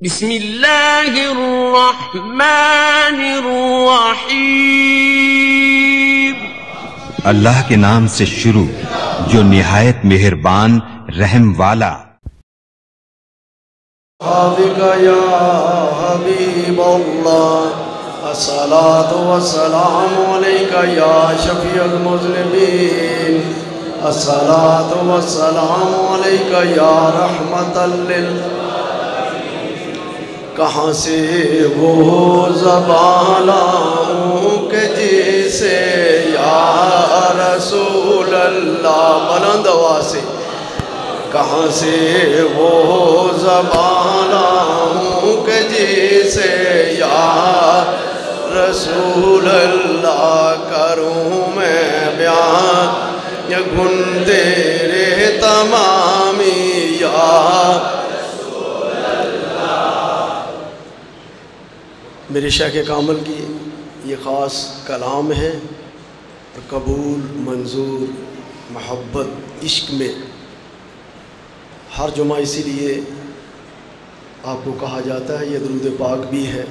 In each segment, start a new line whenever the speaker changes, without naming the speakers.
بسم اللہ الرحمن الرحیم۔
اللہ کے نام سے شروع جو نہایت مہربان رحم والا۔
یا حبیب اللہ الصلاۃ والسلام علیک یا شفیع المذنبین، الصلاۃ والسلام علیک یا رحمت للعالمین۔ کہاں سے وہ زبان لاؤں کہ جسے یا رسول اللہ، بلند آواز سے کہاں سے وہ زبان لاؤں کہ جسے یا رسول اللہ کروں میں بیان یا گن تیرے تمامی یا میرے شیخ کامل کی یہ خاص کلام ہے اور قبول، منظور، محبت، عشق میں ہر جمعہ اسی لیے آپ کو کہا جاتا ہے یہ درود پاک بھی ہے،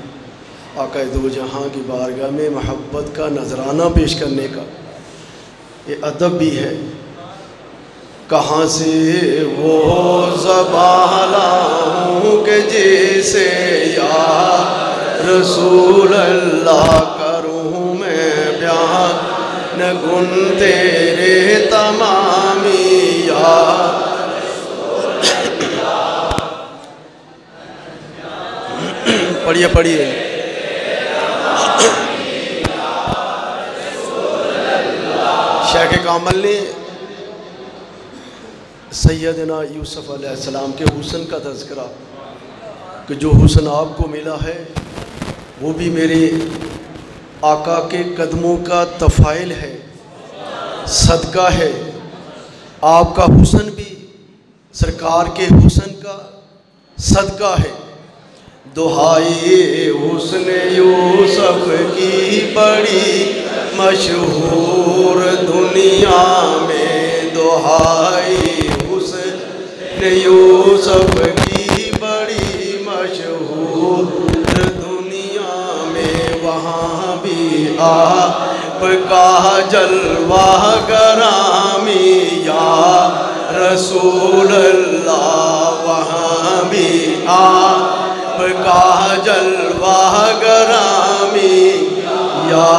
آقا دو جہاں کی بارگاہ میں محبت کا نذرانہ پیش کرنے کا یہ ادب بھی ہے۔ کہاں سے وہ زبان لاؤں کہ جسے یا رسول اللہ کروں میں بیان نہ گن تیرے تمامی یا پڑھیے پڑھیے۔ شیخ کامل نے سیدنا یوسف علیہ السلام کے حسن کا تذکرہ کہ جو حسن آپ کو ملا ہے وہ بھی میرے آقا کے قدموں کا تفائل ہے، صدقہ ہے۔ آپ کا حسن بھی سرکار کے حسن کا صدقہ ہے۔ دہائی حسن یوسف کی بڑی مشہور دنیا میں، دہائی حسن یوسف کی بڑی مشہور دنیا میں، وہاں بھی آپ کا جلوہ گرامی یا رسول اللہ، وہاں بھی آپ کا جلوہ گرامی یا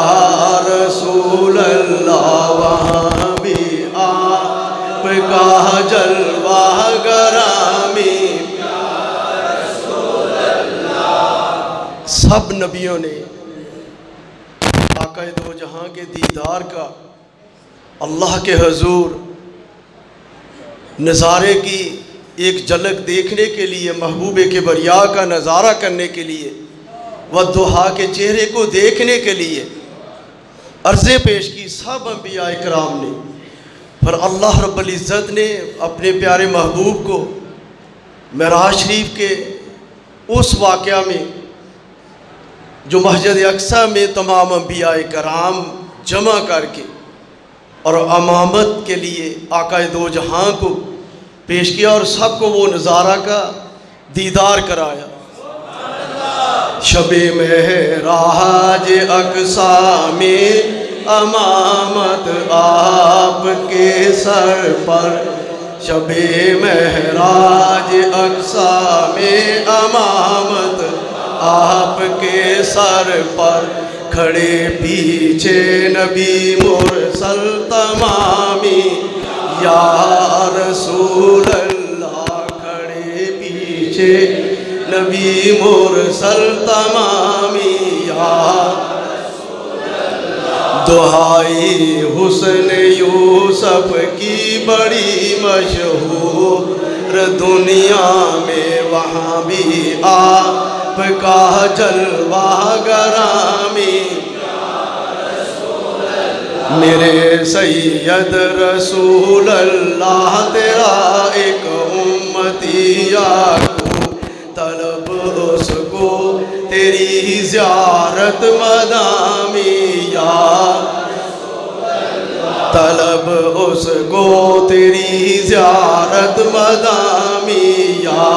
رسول اللہ، وہاں بھی آپ کا جلوہ گرامی یا رسول اللہ۔ سب نبیوں نے آقا دو جہاں کے دیدار کا، اللہ کے حضور نظارے کی ایک جھلک دیکھنے کے لیے، محبوب کبریا کا نظارہ کرنے کے لیے، والضحیٰ کے چہرے کو دیکھنے کے لیے عرضیں پیش کی سب انبیاء کرام نے۔ پر اللہ رب العزت نے اپنے پیارے محبوب کو معراج شریف کے اس واقعہ میں جو مسجد اقصیٰ میں تمام انبیاء کرام جمع کر کے اور امامت کے لیے آقا دو جہاں کو پیش کیا اور سب کو وہ نظارہ کا دیدار کرایا۔ شب معراج اقصیٰ میں امامت آپ کے سر پر، شب معراج اقصیٰ میں امامت آپ کے سر پر، کھڑے پیچھے نبی مرسل تمامی یا رسول اللہ، کھڑے پیچھے نبی مرسل تمامی یا رسول اللہ۔ دہائی حسن یوسف کی بڑی مشہور دنیا میں، وہاں بھی آپ کا جلوہ گرامی یا رسول اللہ۔ میرے سید رسول اللہ تیرا ایک امتی یعقوب، طلب اس کو تیری زیارت مدامی یا رسول اللہ، طلب اس کو تیری زیارت مدامی یا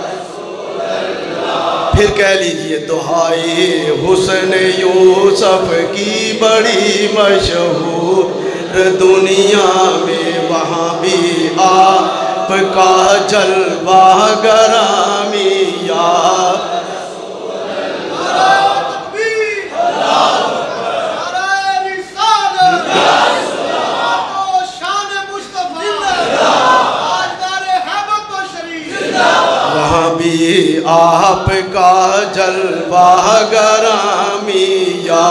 رسول اللہ۔ پھر کہہ لیجئے دہائی حسن یوسف کی بڑی مشہور دنیا میں، وہاں بھی آپ کا جلوہ گرامی یا وہاں بھی آپ کا جلوہ گرامی یا،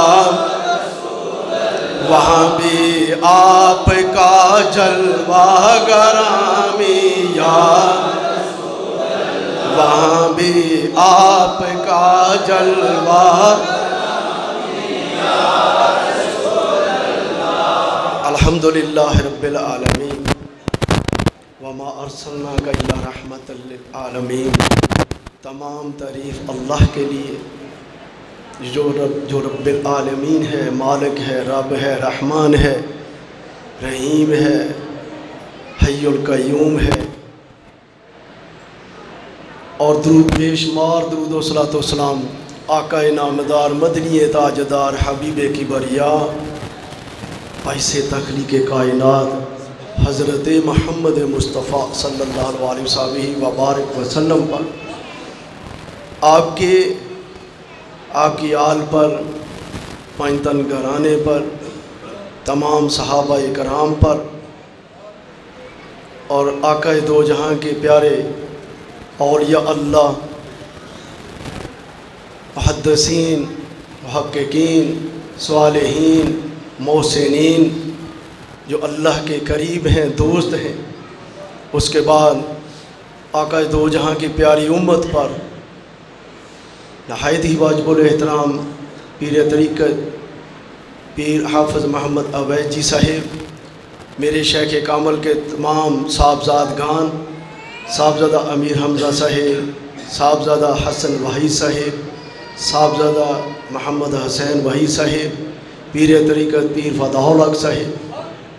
وہاں بھی آپ کا جلوہ گرامی یا، وہاں بھی آپ کا جلوہ الحمدللہ رب العالمین وما ارسلناک الا رحمت للعالمین۔ تمام تعریف اللہ کے لیے جو رب العالمین ہے، مالک ہے، رب ہے، رحمان ہے، رحیم ہے، حی القیوم ہے۔ اور درود بے شمار درود و صلاۃ و سلام آقا نامدار مدنی تاجدار حبیب کبریا باعث تخلیق کائنات حضرت محمد مصطفیٰ صلی اللہ علیہ وسلم وبارک وسلم پر، آپ کی آل پر، پنجتن گھرانے پر، تمام صحابہ کرام پر، اور آقا دو جہاں کے پیارے اولیاء اللہ، محدثین، محققین، صالحین، محسنین جو اللہ کے قریب ہیں، دوست ہیں، اس کے بعد آقا دو جہاں کی پیاری امت پر نہایت ہی واجب الاحترام پیر طریقت پیر حافظ محمد عبید جی صاحب، میرے شیخ کامل کے تمام صاحبزادگان، صاحبزادہ امیر حمزہ صاحب، صاحبزادہ حسن وحید صاحب، صاحبزادہ محمد حسین وحید صاحب، پیر طریقت پیر فتح الحق صاحب،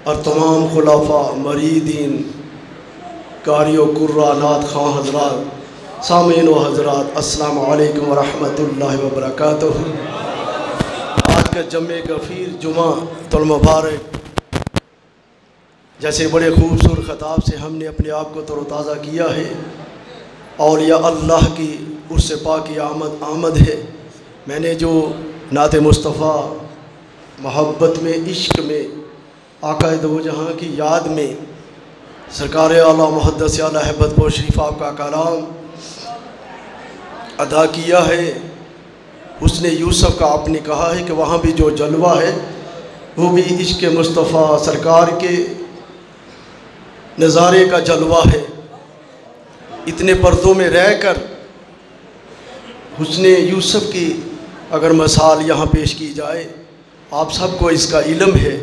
اور تمام خلفاء مریدین، قاری و قراء نعت خواں حضرات، سامعین و حضرات، السلام علیکم ورحمۃ اللہ وبرکاتہ۔ آج کا جمعہ غفیر جمعہ المبارک، جیسے بڑے خوبصورت خطاب سے ہم نے اپنے آپ کو تر و تازہ کیا ہے، اولیاء اللہ کی عرس پاک کی آمد ہے۔ میں نے جو نعت مصطفیٰ محبت میں، عشق میں، آقا دو جہاں کی یاد میں، سرکار اعلیٰ محدث اعلیٰ ہیبت پور شریف آپ کا کلام ادا کیا ہے، حسن یوسف کا آپ نے کہا ہے کہ وہاں بھی جو جلوہ ہے وہ بھی عشق مصطفیٰ سرکار کے نظارے کا جلوہ ہے۔ اتنے پردوں میں رہ کر حسن یوسف کی اگر مثال یہاں پیش کی جائے، آپ سب کو اس کا علم ہے،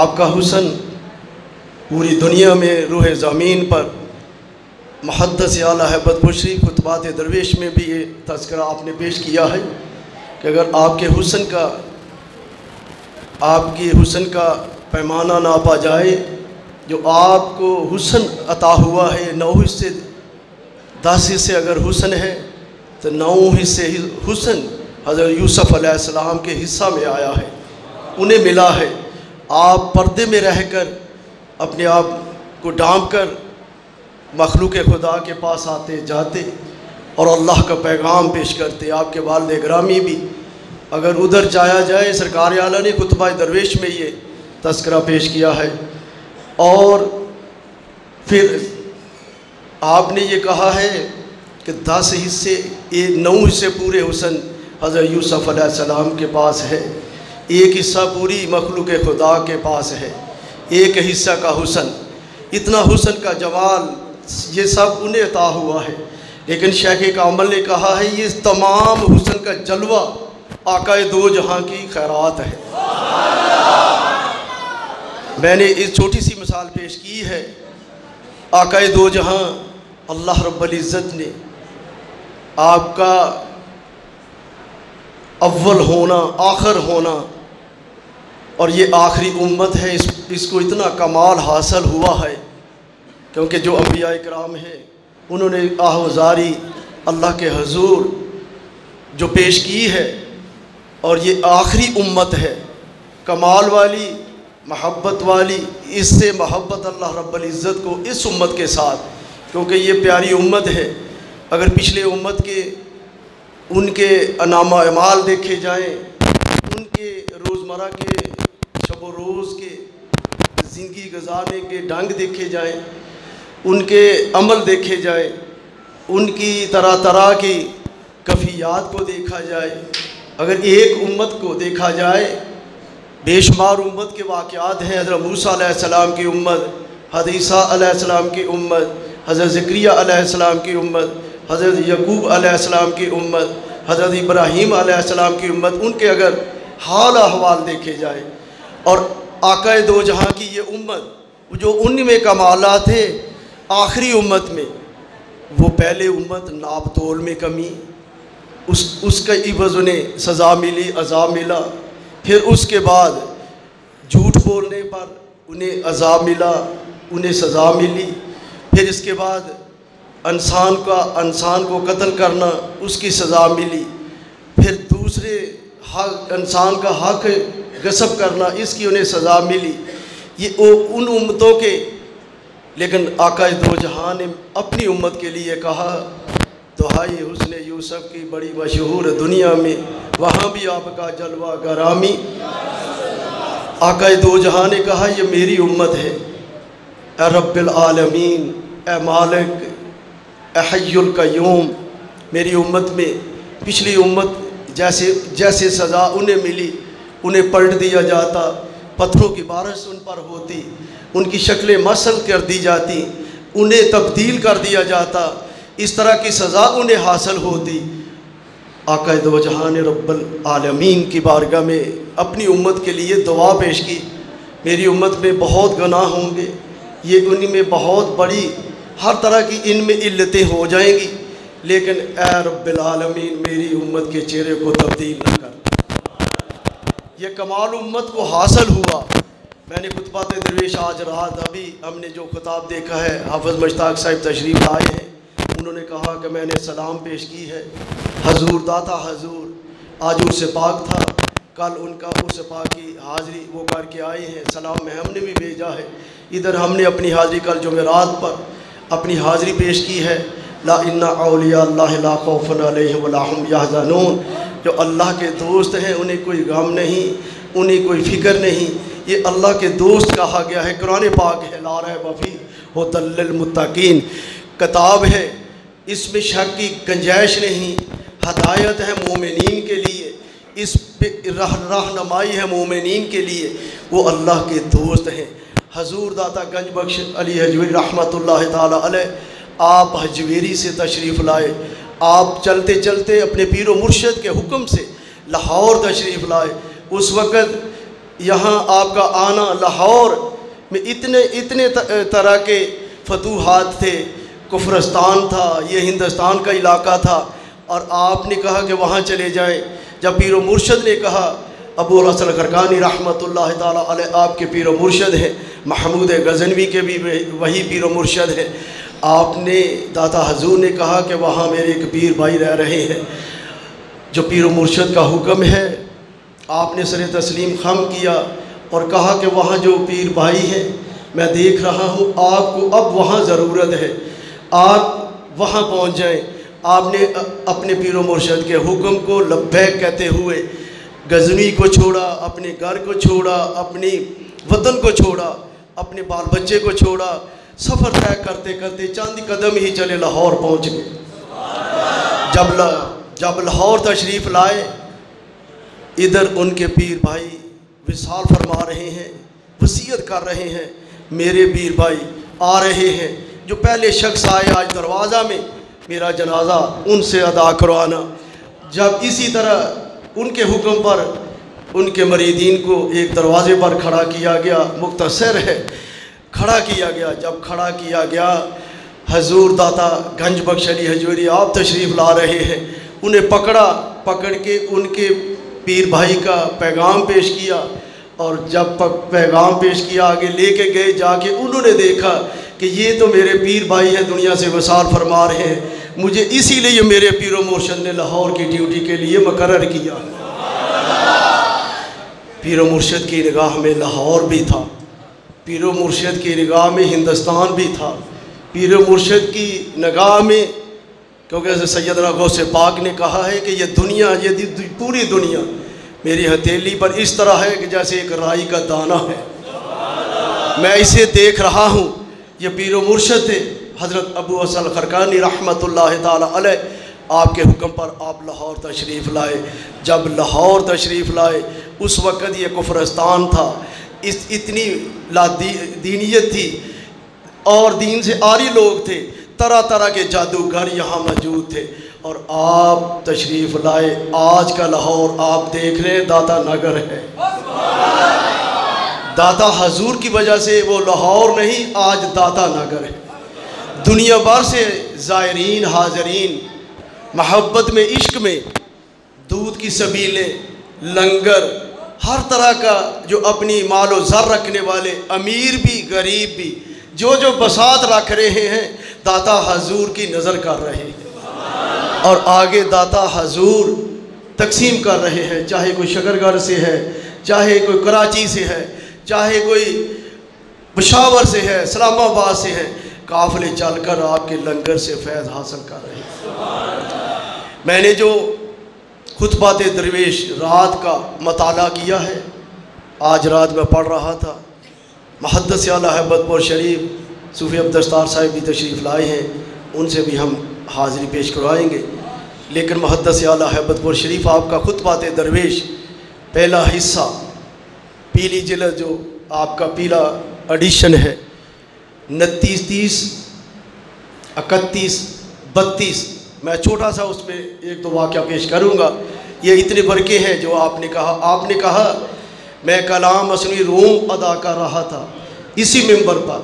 آپ کا حسن پوری دنیا میں روح زمین پر، محدث اعلیٰ ہیبت پور شریف خطبات درویش میں بھی یہ تذکرہ آپ نے پیش کیا ہے کہ اگر آپ کے حسن کا پیمانہ ناپا جائے، جو آپ کو حسن عطا ہوا ہے، 9 حصے 10 حصے اگر حسن ہے تو 9 حصے حسن حضرت یوسف علیہ السلام کے حصہ میں آیا ہے، انہیں ملا ہے۔ آپ پردے میں رہ کر اپنے آپ کو ڈھانپ کر مخلوق خدا کے پاس آتے جاتے اور اللہ کا پیغام پیش کرتے۔ آپ کے والد گرامی بھی اگر ادھر جایا جائے، سرکار اعلیٰ نے خطبہ درویش میں یہ تذکرہ پیش کیا ہے، اور پھر آپ نے یہ کہا ہے کہ 10 حصے 9 حصے پورے حسن حضرت یوسف علیہ السلام کے پاس ہے، 1 حصہ پوری مخلوق خدا کے پاس ہے، 1 حصہ کا حسن، اتنا حسن کا جمال یہ سب انہیں عطا ہوا ہے۔ لیکن شیخ کامل نے کہا ہے یہ تمام حسن کا جلوہ آقا دو جہاں کی خیرات ہے۔ میں نے اس چھوٹی سی مثال پیش کی ہے، آقا دو جہاں اللہ رب العزت نے آپ کا اول ہونا، آخر ہونا، اور یہ آخری امت ہے، اس کو اتنا کمال حاصل ہوا ہے کیونکہ جو انبیاء کرام ہیں انہوں نے آہوزاری اللہ کے حضور جو پیش کی ہے، اور یہ آخری امت ہے کمال والی، محبت والی، اس سے محبت اللہ رب العزت کو اس امت کے ساتھ، کیونکہ یہ پیاری امت ہے۔ اگر پچھلے امت کے ان کے انعام و اعمال دیکھے جائیں، ان کے روزمرہ کے شب و روز کے زندگی گزارنے کے ڈھنگ دیکھے جائیں، ان کے عمل دیکھے جائیں، ان کی طرح طرح کی کیفیات کو دیکھا جائے، اگر ایک امت کو دیکھا جائے، بے شمار امت کے واقعات ہیں۔ حضرت موسیٰ علیہ السلام کی امت، حضرت عیسیٰ علیہ السلام کی امت، حضرت زکریا علیہ السلام کی امت، حضرت یعقوب علیہ السلام کی امت، حضرت ابراہیم علیہ السلام کی امت، ان کے اگر حال احوال دیکھے جائے، اور آقا دو جہاں کی یہ امت جو ان میں کمالات ہے، آخری امت میں وہ پہلے امت ناپ تول میں کمی، اس کا عوض انہیں سزا ملی، عذاب ملا، پھر اس کے بعد جھوٹ بولنے پر انہیں عذاب ملا، انہیں سزا ملی، پھر اس کے بعد انسان کو قتل کرنا، اس کی سزا ملی، پھر دوسرے انسان کا حق غصب کرنا، اس کی انہیں سزا ملی۔ یہ ان امتوں کے، لیکن آقا دو جہاں نے اپنی امت کے لیے کہا، دہائی حسن یوسف کی بڑی مشہور دنیا میں، وہاں بھی آپ کا جلوہ گرامی۔ آقا دو جہاں نے کہا یہ میری امت ہے، اے رب العالمین، اے مالک، اے حی القیوم، میری امت میں پچھلی امت جیسے سزا انہیں ملی، انہیں پلٹ دیا جاتا، پتھروں کی بارش ان پر ہوتی، ان کی شکلیں مسخ کر دی جاتی، انہیں تبدیل کر دیا جاتا، اس طرح کی سزا انہیں حاصل ہوتی۔ آقا دو جہاں نے رب العالمین کی بارگاہ میں اپنی امت کے لیے دعا پیش کی، میری امت میں بہت گناہ ہوں گے، یہ ان میں بہت بڑی ہر طرح کی ان میں علتیں ہو جائیں گی، لیکن اے رب العالمین میری امت کے چہرے کو تبدیل نہ کر۔ یہ کمال امت کو حاصل ہوا۔ میں نے خطبات درویش آج رات ابھی ہم نے جو خطاب دیکھا ہے، حافظ مشتاق صاحب تشریف لائے ہیں، انہوں نے کہا کہ میں نے سلام پیش کی ہے، حضور داتا حضور آج ان سے پاک تھا، کل ان کا اس پاک کی حاضری وہ کر کے آئے ہیں، سلام میں ہم نے بھی بھیجا ہے، ادھر ہم نے اپنی حاضری کل جمعرات پر اپنی حاضری پیش کی ہے۔ لا ان اولیاء اللہ لا خوف علیہم ولا هم یحزنون، جو اللہ کے دوست ہیں انہیں کوئی غم نہیں، انہیں کوئی فکر نہیں، یہ اللہ کے دوست کہا گیا ہے۔ قرآن پاک ہے، لا ریب فیہ ھدی للمتقین کتاب ہے، اس میں شک کی گنجائش نہیں، ہدایت ہے مومنین کے لیے، اس پہ رہنمائی ہے مومنین کے لیے، وہ اللہ کے دوست ہیں۔ حضور داتا گنج بخش علی حجویری رحمۃ اللہ تعالی علیہ، آپ حجویری سے تشریف لائے، آپ چلتے چلتے اپنے پیر و مرشد کے حکم سے لاہور تشریف لائے۔ اس وقت یہاں آپ کا آنا، لاہور میں اتنے طرح کے فتوحات تھے، کفرستان تھا، یہ ہندوستان کا علاقہ تھا، اور آپ نے کہا کہ وہاں چلے جائیں۔ جب پیر و مرشد نے کہا، ابو الحسن خرقانی رحمۃ اللہ تعالی علیہ آپ کے پیر و مرشد ہیں، محمود غزنوی کے بھی وہی پیر و مرشد ہیں، آپ نے داتا حضور نے کہا کہ وہاں میرے ایک پیر بھائی رہ رہے ہیں، جو پیر و مرشد کا حکم ہے۔ آپ نے سر تسلیم خم کیا اور کہا کہ وہاں جو پیر بھائی ہیں میں دیکھ رہا ہوں، آپ کو اب وہاں ضرورت ہے، آپ وہاں پہنچ جائیں۔ آپ نے اپنے پیر و مرشد کے حکم کو لبیک کہتے ہوئے غزنوی کو چھوڑا، اپنے گھر کو چھوڑا، اپنی وطن کو چھوڑا، اپنے بال بچے کو چھوڑا، سفر طے کرتے کرتے چاند قدم ہی چلے لاہور پہنچ گئے۔ جب لاہور تشریف لائے، ادھر ان کے پیر بھائی وصال فرما رہے ہیں، وصیت کر رہے ہیں، میرے پیر بھائی آ رہے ہیں، جو پہلے شخص آئے آج دروازہ میں میرا جنازہ ان سے ادا کروانا۔ جب اسی طرح ان کے حکم پر ان کے مریدین کو ایک دروازے پر کھڑا کیا گیا، مختصر ہے، کھڑا کیا گیا۔ جب کھڑا کیا گیا، حضور داتا گنج بخش علی حجویری آپ تشریف لا رہے ہیں، انہیں پکڑ کے ان کے پیر بھائی کا پیغام پیش کیا، اور جب پیغام پیش کیا آگے لے کے گئے، جا کے انہوں نے دیکھا کہ یہ تو میرے پیر بھائی ہیں، دنیا سے وصال فرما رہے ہیں۔ مجھے اسی لیے میرے پیر و مرشد نے لاہور کی ڈیوٹی کے لیے مقرر کیا۔ پیر و مرشد کی نگاہ میں لاہور بھی تھا، پیر و مرشد کی نگاہ میں ہندوستان بھی تھا، پیر و مرشد کی نگاہ میں، کیونکہ سیدنا غوث پاک نے کہا ہے کہ یہ دنیا، یہ پوری دنیا میری ہتھیلی پر اس طرح ہے کہ جیسے ایک رائی کا دانہ ہے، میں اسے دیکھ رہا ہوں۔ یہ پیر و مرشد تھے حضرت ابو حسن خرقانی رحمۃ اللہ تعالی علیہ، آپ کے حکم پر آپ لاہور تشریف لائے۔ جب لاہور تشریف لائے اس وقت یہ کفرستان تھا، اتنی دینیت تھی اور دین سے عاری لوگ تھے، طرح طرح کے جادوگر یہاں موجود تھے، اور آپ تشریف لائے۔ آج کا لاہور آپ دیکھ رہے ہیں داتا نگر ہے، داتا حضور کی وجہ سے وہ لاہور نہیں، آج داتا نگر ہے۔ دنیا بھر سے زائرین حاضرین محبت میں، عشق میں، دودھ کی سبیلیں، لنگر، ہر طرح کا جو اپنی مال و زر رکھنے والے، امیر بھی غریب بھی، جو بساط رکھ رہے ہیں داتا حضور کی نظر کر رہے ہیں، اور آگے داتا حضور تقسیم کر رہے ہیں، چاہے کوئی شکرگڑھ سے ہے، چاہے کوئی کراچی سے ہے، چاہے کوئی پشاور سے ہے، اسلام آباد سے ہے، قافلے چل کر آپ کے لنگر سے فیض حاصل کر رہے ہیں۔ میں نے جو خطبات درویش رات کا مطالعہ کیا ہے، آج رات میں پڑھ رہا تھا، محدث اعلیٰ ہیبت پور شریف صوفی عبدالستار صاحب بھی تشریف لائے ہیں، ان سے بھی ہم حاضری پیش کروائیں گے، لیکن محدث اعلیٰ ہیبت پور شریف آپ کا خطبات درویش پہلا حصہ، پیلی جلد جو آپ کا پیلا ایڈیشن ہے، 29، 30، 31، 32، میں چھوٹا سا اس میں ایک دو واقعہ پیش کروں گا۔ یہ اتنے برکے ہیں جو آپ نے کہا میں کلام مثنوی روم ادا کر رہا تھا اسی منبر پر،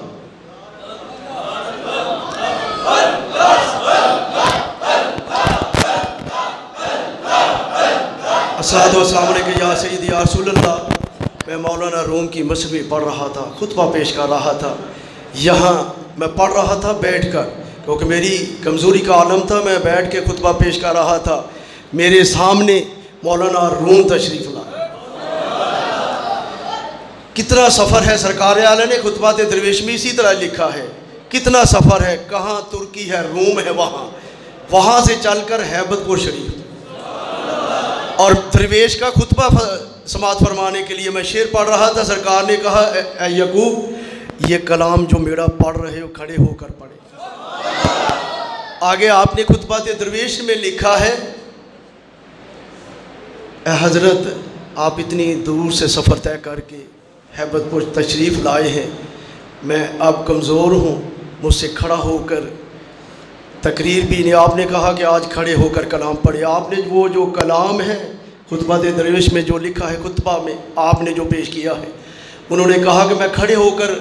الصلاۃ والسلام علیکم یا سیدی یا رسول اللہ، میں مولانا روم کی مثنوی پڑھ رہا تھا، خطبہ پیش کر رہا تھا، یہاں میں پڑھ رہا تھا بیٹھ کر، کیونکہ میری کمزوری کا عالم تھا، میں بیٹھ کے خطبہ پیش کر رہا تھا، میرے سامنے مولانا روم تشریف لائے۔ کتنا سفر ہے، سرکار اعلیٰ نے خطبات درویش میں اسی طرح لکھا ہے، کتنا سفر ہے، کہاں ترکی ہے، روم ہے، وہاں سے چل کر ہیبت پور شریف، اور درویش کا خطبہ سماعت فرمانے کے لیے میں شعر پڑھ رہا تھا، سرکار نے کہا اے یعقوب یہ کلام جو میرا پڑھ رہے ہو کھڑے ہو کر پڑھے۔ آگے آپ نے خطبات درویش میں لکھا ہے، اے حضرت آپ اتنی دور سے سفر طے کر کے ہیبت پور تشریف لائے ہیں، میں اب کمزور ہوں، مجھ سے کھڑا ہو کر تقریر بھی نہیں، آپ نے کہا کہ آج کھڑے ہو کر کلام پڑھے، آپ نے وہ جو کلام ہے خطبات درویش میں جو لکھا ہے، خطبہ میں آپ نے جو پیش کیا ہے، انہوں نے کہا کہ میں کھڑے ہو کر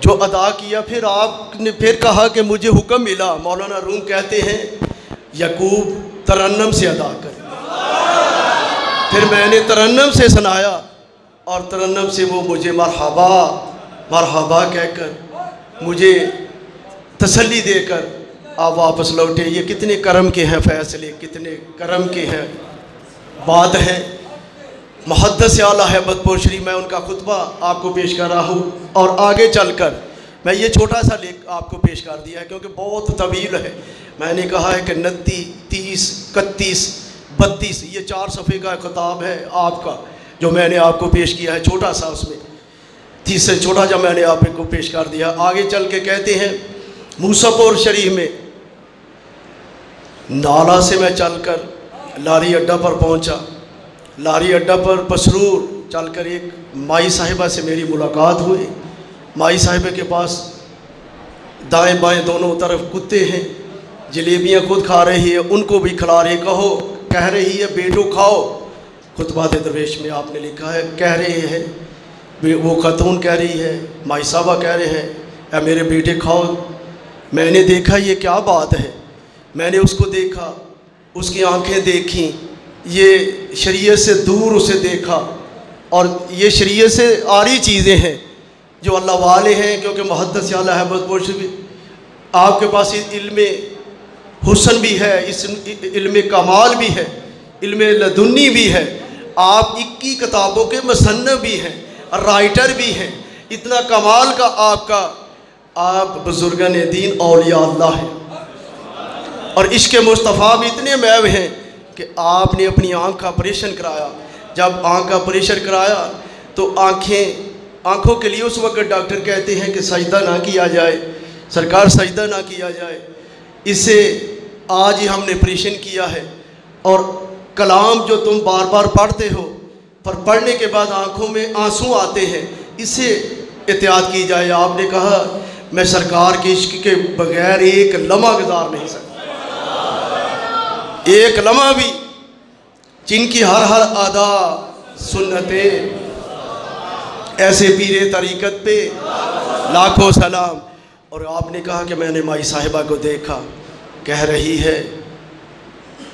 جو ادا کیا، پھر آپ نے پھر کہا کہ مجھے حکم ملا، مولانا روم کہتے ہیں یعقوب ترنم سے ادا کر، پھر میں نے ترنم سے سنایا، اور ترنم سے وہ مجھے مرحبا مرحبا کہہ کر مجھے تسلی دے کر آپ واپس لوٹے۔ یہ کتنے کرم کے ہیں فیصلے، کتنے کرم کے ہیں بات ہے۔ محدث اعلیٰ ہیبت پور شریف، میں ان کا خطبہ آپ کو پیش کر رہا ہوں، اور آگے چل کر میں یہ چھوٹا سا لکھ آپ کو پیش کر دیا ہے کیونکہ بہت طویل ہے۔ میں نے کہا ہے کہ 29، 30، 31، 32 یہ 4 صفحے کا خطاب ہے آپ کا، جو میں نے آپ کو پیش کیا ہے، چھوٹا سا، اس میں 30 سے چھوٹا جو میں نے آپ کو پیش کر دیا۔ آگے چل کے کہتے ہیں موسیٰ پور شریف میں نالا سے میں چل کر لاری اڈہ پر پہنچا، لاری اڈہ پر پسرور چل کر ایک مائی صاحبہ سے میری ملاقات ہوئی۔ مائی صاحبہ کے پاس دائیں بائیں دونوں طرف کتے ہیں، جلیبیاں خود کھا رہی ہے، ان کو بھی کھلا رہی، کہہ رہی ہے بیٹو کھاؤ۔ خطبات درویش میں آپ نے لکھا ہے، کہہ رہے ہیں، وہ خاتون کہہ رہی ہے، مائی صاحبہ کہہ رہے ہیں اے میرے بیٹے کھاؤ۔ میں نے دیکھا یہ کیا بات ہے، میں نے اس کو دیکھا، اس کی آنکھیں دیکھیں، یہ شریعت سے دور اسے دیکھا، اور یہ شریعت سے عاری چیزیں ہیں جو اللہ والے ہیں، کیونکہ محدث اعلیٰ ہیبت پور شریف آپ کے پاس علم حسن بھی ہے، اس علم کمال بھی ہے، علم لدنی بھی ہے، آپ 21 کتابوں کے مصنف بھی ہیں، رائٹر بھی ہیں، اتنا کمال کا آپ بزرگان دین اولیاء اللہ ہیں، اور عشق مصطفیٰ بھی اتنے محو ہیں کہ آپ نے اپنی آنکھ کا آپریشن کرایا. جب آنکھ کا آپریشن کرایا تو آنکھوں کے لیے اس وقت ڈاکٹر کہتے ہیں کہ سجدہ نہ کیا جائے، سرکار سجدہ نہ کیا جائے. اسے آج ہی ہم نے آپریشن کیا ہے، اور کلام جو تم بار بار پڑھتے ہو، پر پڑھنے کے بعد آنکھوں میں آنسو آتے ہیں، اسے احتیاط کی جائے. آپ نے کہا میں سرکار کے عشق کے بغیر ایک لمحہ گزار نہیں سکتا، ایک لمحہ بھی، جن کی ہر ادا سنتیں، ایسے پیر طریقت پہ لاکھوں سلام. اور آپ نے کہا کہ میں نے مائی صاحبہ کو دیکھا، کہہ رہی ہے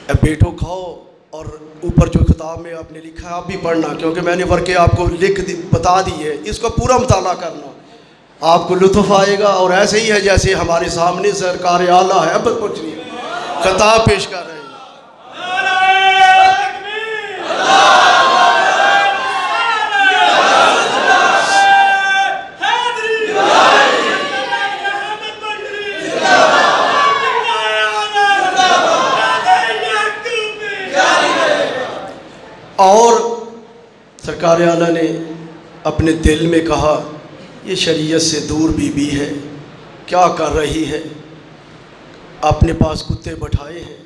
اے بیٹو کھاؤ، اور اوپر جو خطاب میں آپ نے لکھا ہے آپ بھی پڑھنا، کیونکہ میں نے ورقے آپ کو بتا دی ہے، اس کو پورا مطالعہ کرنا، آپ کو لطف آئے گا. اور ایسے ہی ہے جیسے ہمارے سامنے سرکار اعلیٰ ہے، بس کچھ نہیں، خطاب پیش کر رہے ہیں. اور سرکار اعلیٰ نے اپنے دل میں کہا یہ شریعت سے دور بی ہے، کیا کر رہی ہے، اپنے پاس کتے بٹھائے ہیں.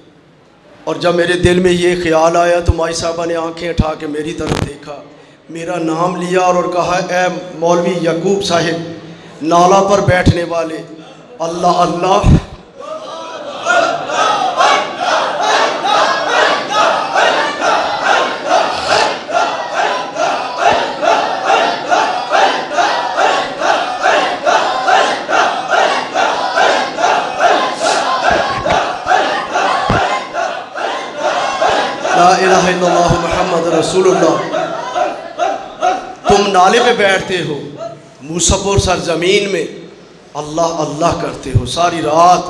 اور جب میرے دل میں یہ خیال آیا تو مائی صاحبہ نے آنکھیں اٹھا کے میری طرف دیکھا، میرا نام لیا اور کہا اے مولوی یعقوب صاحب، نالا پر بیٹھنے والے، اللہ اللہ. لا الہ الا اللہ محمد رسول اللہ. تم نالے پہ بیٹھتے ہو، مصور سرزمین میں اللہ اللہ کرتے ہو، ساری رات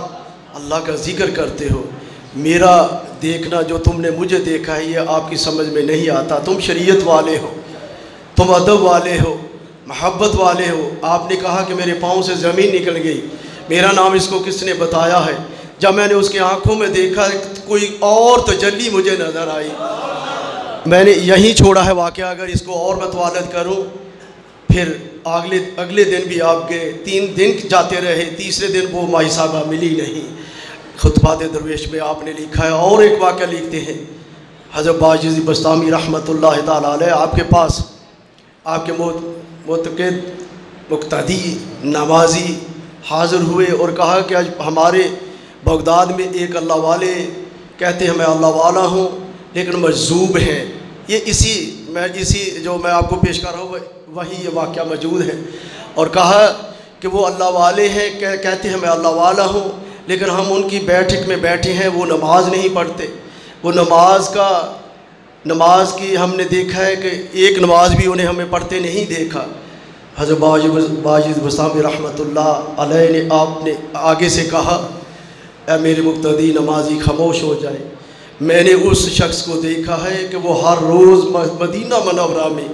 اللہ کا ذکر کرتے ہو. میرا دیکھنا جو تم نے مجھے دیکھا ہے یہ آپ کی سمجھ میں نہیں آتا. تم شریعت والے ہو، تم ادب والے ہو، محبت والے ہو. آپ نے کہا کہ میرے پاؤں سے زمین نکل گئی، میرا نام اس کو کس نے بتایا ہے. جب میں نے اس کی آنکھوں میں دیکھا کوئی اور تجلی مجھے نظر آئی. میں نے یہیں چھوڑا ہے واقعہ، اگر اس کو اور متوالد کروں. پھر اگلے دن بھی آپ گئے، 3 دن جاتے رہے، تیسرے دن وہ مائی صاحبہ ملی نہیں. خطبات درویش میں آپ نے لکھا ہے. اور ایک واقعہ لکھتے ہیں حضرت باجی بستامی رحمۃ اللہ تعالیٰ علیہ آپ کے پاس، آپ کے معتقد مقتدی نمازی حاضر ہوئے اور کہا کہ آج ہمارے بغداد میں ایک اللہ والے کہتے ہیں میں اللہ والا ہوں لیکن مجذوب ہیں. یہ اسی جو میں آپ کو پیش کر رہا ہوں وہی یہ واقعہ موجود ہے. اور کہا کہ وہ اللہ والے ہیں، کہتے ہیں میں اللہ والا ہوں لیکن ہم ان کی بیٹھک میں بیٹھے ہیں، وہ نماز نہیں پڑھتے. وہ نماز کی ہم نے دیکھا ہے کہ ایک نماز بھی انہیں ہمیں پڑھتے نہیں دیکھا. حضرت باجی بستامی رحمۃ اللہ علیہ نے آپ نے آگے سے کہا اے میرے مقتدی نمازی خاموش ہو جائے. میں نے اس شخص کو دیکھا ہے کہ وہ ہر روز مدینہ منورہ میں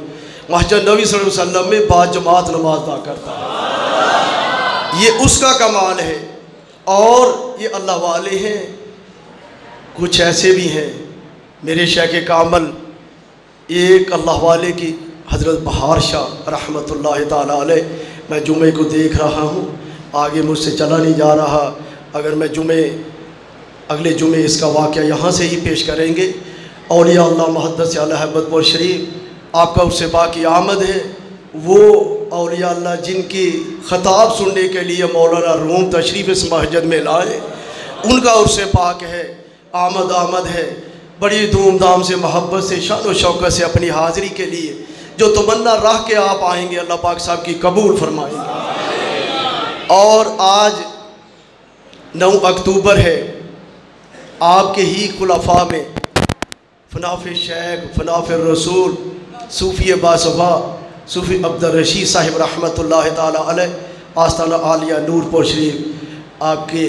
مسجد نبی صلی اللہ علیہ وسلم میں با جماعت نماز ادا کرتا ہے. یہ اس کا کمال ہے. اور یہ اللہ والے ہیں. کچھ ایسے بھی ہیں میرے شیخ کامل، ایک اللہ والے کی حضرت بہار شاہ رحمۃ اللہ تعالیٰ علیہ. میں جمعے کو دیکھ رہا ہوں، آگے مجھ سے چلا نہیں جا رہا. اگر میں اگلے جمعے اس کا واقعہ یہاں سے ہی پیش کریں گے. اولیاء اللہ محدث اعلی حضرت پور شریف آپ کا اس سے باقی آمد ہے. وہ اولیاء اللہ جن کی خطاب سننے کے لیے مولانا روم تشریف اس مسجد میں لائے، ان کا عرص پاک ہے، آمد ہے. بڑی دھوم دھام سے محبت سے شان و شوکت سے اپنی حاضری کے لیے جو تمنا رکھ کے آپ آئیں گے اللہ پاک صاحب کی قبول فرمائیں گے. اور آج 9 اکتوبر ہے. آپ کے ہی خلفاء میں فناف شیخ، فناف الرسول، صوفی باصفا، صوفی عبدالرشید صاحب رحمۃ اللہ تعالیٰ علیہ آستانہ عالیہ نور پور شریف آپ کے